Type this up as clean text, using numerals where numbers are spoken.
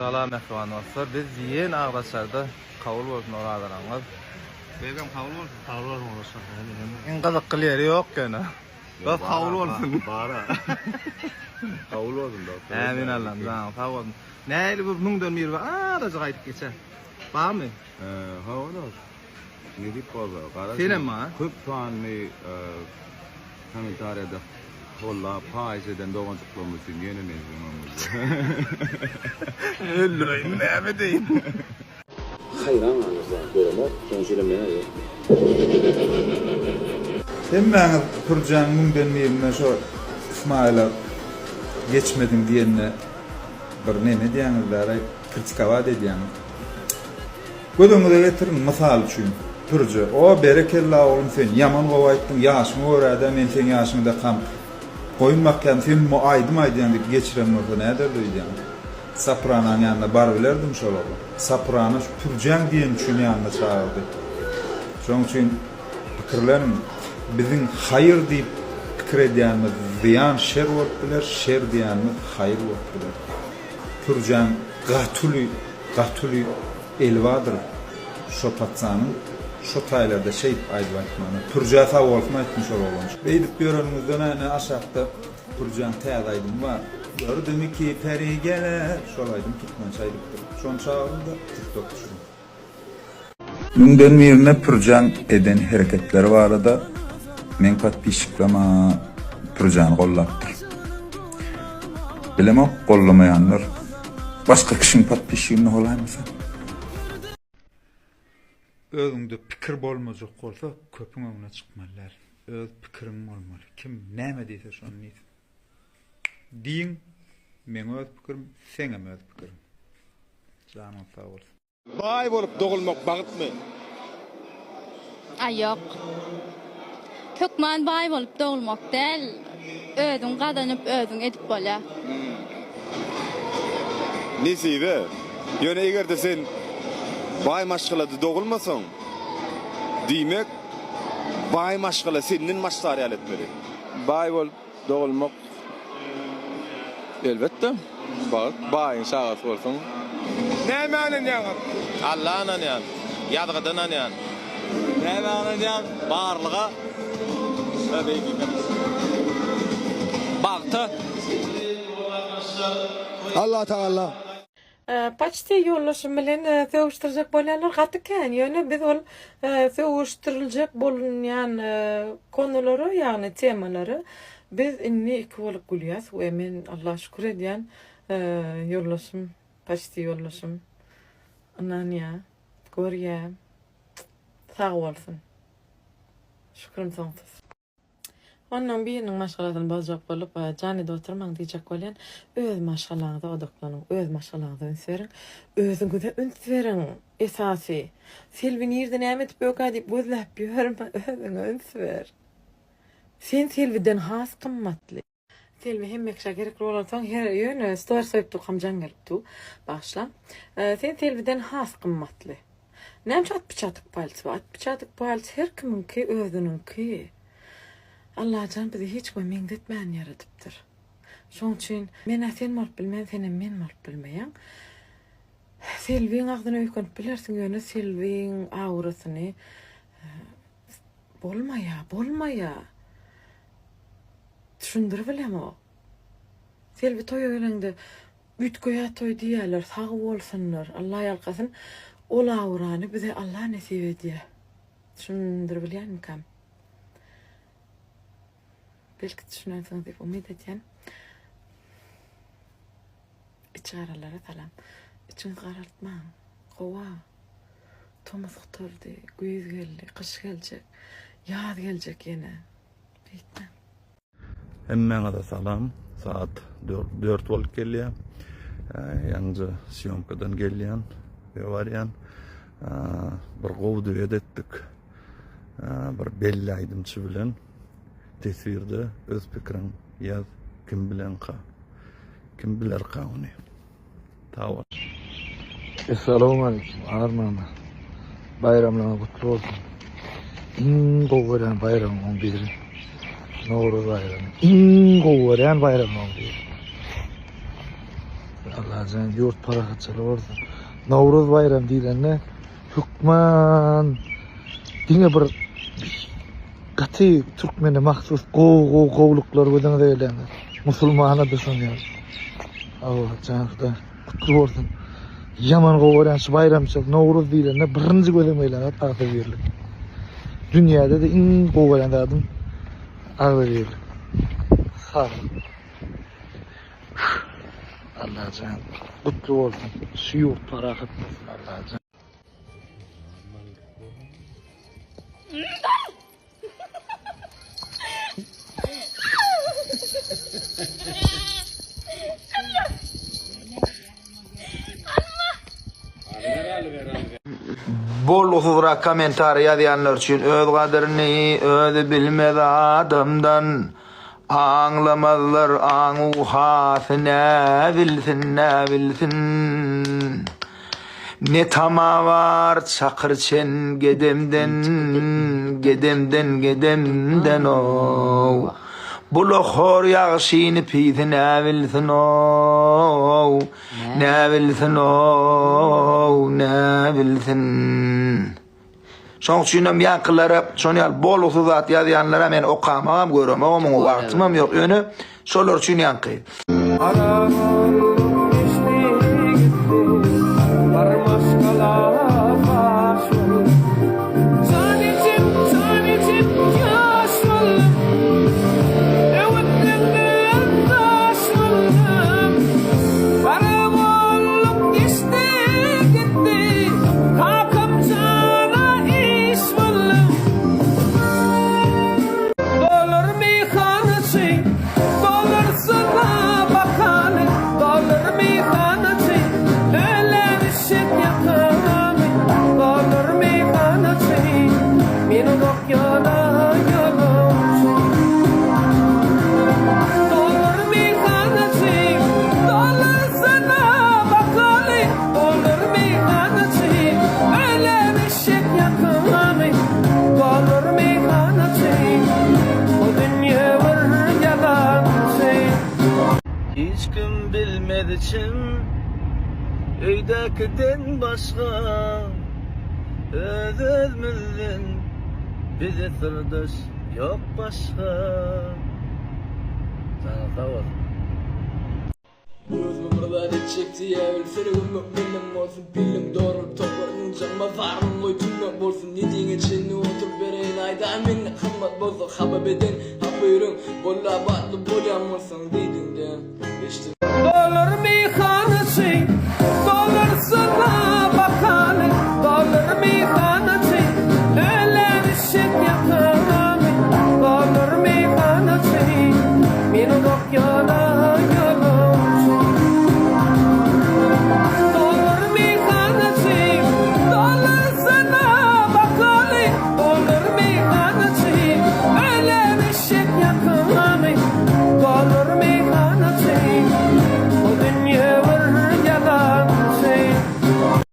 Salam ähwan dostlar. Biz ýen Agdaşarda kabul bolsun oradanyňyz. Begam kabul bolsun. Kabul olsun. En gyzykly ýeri ýok gene. Bas kabul bolsun. Bara. Kabul bolsun da. Amin Allah'ım. Sağ olun. Näýli bir 1000 bar. Da gaýdyp geçer. Barmy? Ha ola. Ne dip bolsa. Gara. Senem mi? Köp sanly komentariyada Holla paýsydan dogançyklamysyn ýene mezunumyz. Öldüreyim näme deýin. Hayran anızdan görümek, sonuçlamaya yok. Hemmäňiz Purjan müňden meňne şo İsmail'a geçmedim diýenne bir neme diýäňizler, kritikawa edýän. Gödüňize getirin mysal üçin. Purja, o berekella oğlum sen yaman gowy aýtdyň, ýaşyň göräde men sen ýaşyňda kam koyunmakkan sen mu aydım aýdýandyk geçiren orda näder diýýän. Saprananyň ýanynda bar bilerdim şolary. Saprana şu Purjan diýen üçin ýanynda çağırdy. Şoň üçin pikirlerim biziň haýyr diýip pikir edýänmiz, ziyan şer bolup biler, şer diýänmiz haýyr bolup biler. Purjan gatyly elwadyr. Şo patsanyň şo taýlarda şeýip aýdýarmany. Purja sag bolsun aýtmyş bolan. Beýdip ýörenimizden näme aşakda Purjan täýdaýdym bar. Gördüm ki peri geler. Şolaýdym kitmen çaýdypdyr. Şon çağırda TikTok düşün. Müňden birine Purjan eden hereketleri barada men patpişiklama Purjan gollapdyr. Bilemok gollamaýanlar başga kişiň patpişigini golaýmasa. Özüňde pikir bolmajak bolsa köpüň öňüne çykmalar. Öz pikiriň bolmaly. Kim näme diýse şonu diýsin. Diň men öz pikirim, seňem öz pikirim. Janyň sag bolsun. Bay bolup dogulmak bagtmy? Ay yok. Kökman bay bolup dogulmak del. Özüň gadanyp özüň edip bola. Nesibe? Ýöne egerde sen bay maşgylady dogulmasaň, diýmek bay maşgyla senden maşgary etmeli. Bay bolup dogulmak elbetde. Baýyň şagat bolsun. Nämänen ýaňar? Allah'ın yan, yadgıdan yan. Nämänen yan, barlyga bagta. Allah Taala. Paçti yollaşım bilen söwüşdirjek bolýanlar gatyken, ýöne biz ol söwüşdiriljek bolýan konulary, ýagny temalary biz inni iki bolup gülýäs we men Allah şükür edýän yollaşym, paçti yollaşym. Ananya, görýär. Sag bolsun. Şükürüm soňsuz. Ondan biriniň maşgalatyny bozjak bolup, janyda oturmaň diýjek bolýan, öz maşgalaňyza odaklanyň, öz maşgalaňyza üns beriň, özüňize üns beriň. Esasy, Selvi nirde näme edip öka diýip gözläp ýörme, özüňe üns ber. Sen Selviden has gymmatly. Selvi hemmekşe gerekli bolansoň her ýöne story söýüp durgamjan gelipdi. Başla. Sen Selviden has gymmatly. Näme atpyçatyk palçy, atpyçatyk palçy her kiminki özüniňki. Allah can bizi hiç meňdetmän yaradypdyr. Şoň üçin men sen bolup bilmän, senem men bolup bilmeýän. Selviň agdyny öýkenip bilersiň ýöne Selviň aurasyny bolmaýa. Düşündirip bilem o. Selvi toy öýleňde ütköýä toy diýerler, sag bolsunlar, Allah ýalkasyn. Ol aurany bize Allah nesip edýär. Düşündirip bilýärmi kam? Belki düşünüyorsunuz diye umut edýän. İçgaralara salam. İçin garartmaň. Gowa. Tomasy turdy, güýz geldi, kış geljek. Ýaz geljek ýene. Beýtme. Hemmäňe de salam. Saat 4 bolup gelýär. Ýangy syomkadan gelýän. Bewarýan. Bir gowdy edetdik. Bir belli aýdymçy bilen tesirde öz pikirin yaz kim bilen ka. Kim biler ka onu. Tawar. Assalamu alaikum. Armana. Bayramlar kutlu olsun. Goýan bayram 11. Nowruz bayramı. Goýan bayram 11. Allah'ın yurt parakatçalı olsun. Navruz bayram diýilende hükman diňe bir gaty Türkmene mahsus gowluklar ödene diýilende. Musulmana da sanýar. Allah janada kutlu bolsun. Yaman gowran şu bayramçyl Navruz diýilende birinji gözemeýler taýda berildi. Dünýäde de iň gowran adam agyrýar. Sağ ol. Allah can kutlu olsun. Şu yurt parakhat olsun Allah can. Bol ufura komentar ýazýanlar üçin öz gadyryny özi bilmez adamdan anlamazlar aňu hasına bilsin. Ne tama var çakırçen gedemden o. Bulu hor yağışını piydi ne bilsin o. Ne bilsin. Şoň üçinem ýakylary, şoňal bol uzat ýazýanlara men okamam, göremem, oňa wagtymam ýok. Öňe şolar üçin ýanky. Hiç kim bilmediçim öydekiden başka özümüzün bize sırdaş yok başka. Sana sağ ol. Gözüm burada çekti ya ölferim benim olsun bilim doğru toparın canıma varım oy tümle bolsun dediğin için oturup vereyim ayda min hammat bozuk haba beden hapırın bolla batlı bolam olsun dediğinden işte dolar meyhanesi dolar sana bakanı dolar meyhanesi ölen işit yakanı dolar meyhanesi min okyana Yakın